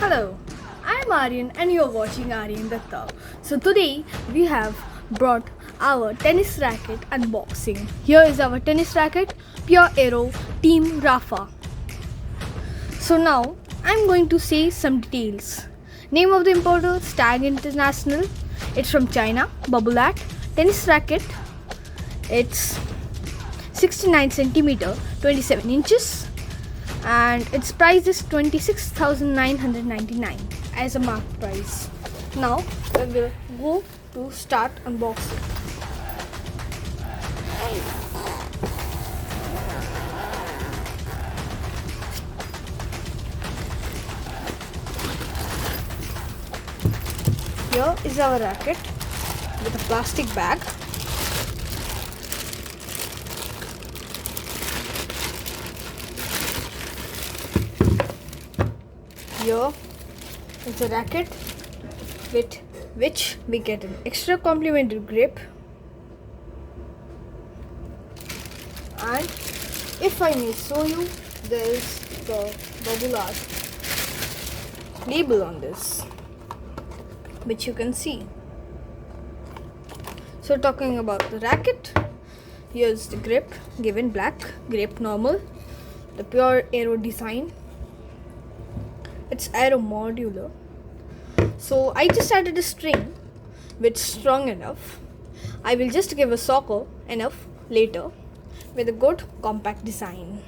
Hello, I'm Aryan and you're watching Aryan Datta. So today we have brought our tennis racket unboxing. Here is our tennis racket, Pure Aero Team Rafa. So now I'm going to say some details. Name of the importer, Stag International. It's from China, Babolat. Tennis racket. It's 69 centimeter, 27 inches. And its price is 26,999 as a marked price. Now we will go to start unboxing. Here is our racket with a plastic bag. Here is a racket with which we get an extra complimentary grip, and if I may show you, there is the Babolat label on this, which you can see. So talking about the racket, here's the grip given black, grip normal, the Pure Aero design. It's aero modular. So I just added a string which is strong enough. I will just give a socker enough later with a good compact design.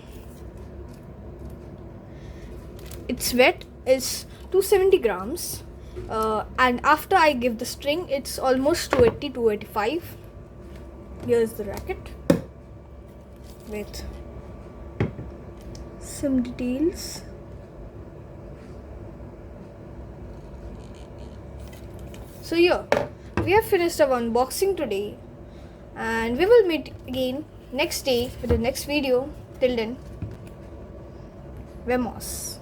Its weight is 270 grams and after I give the string it's almost 280-285. Here's the racket with some details. So yeah, we have finished our unboxing today and we will meet again next day with the next video. Till then, vemos.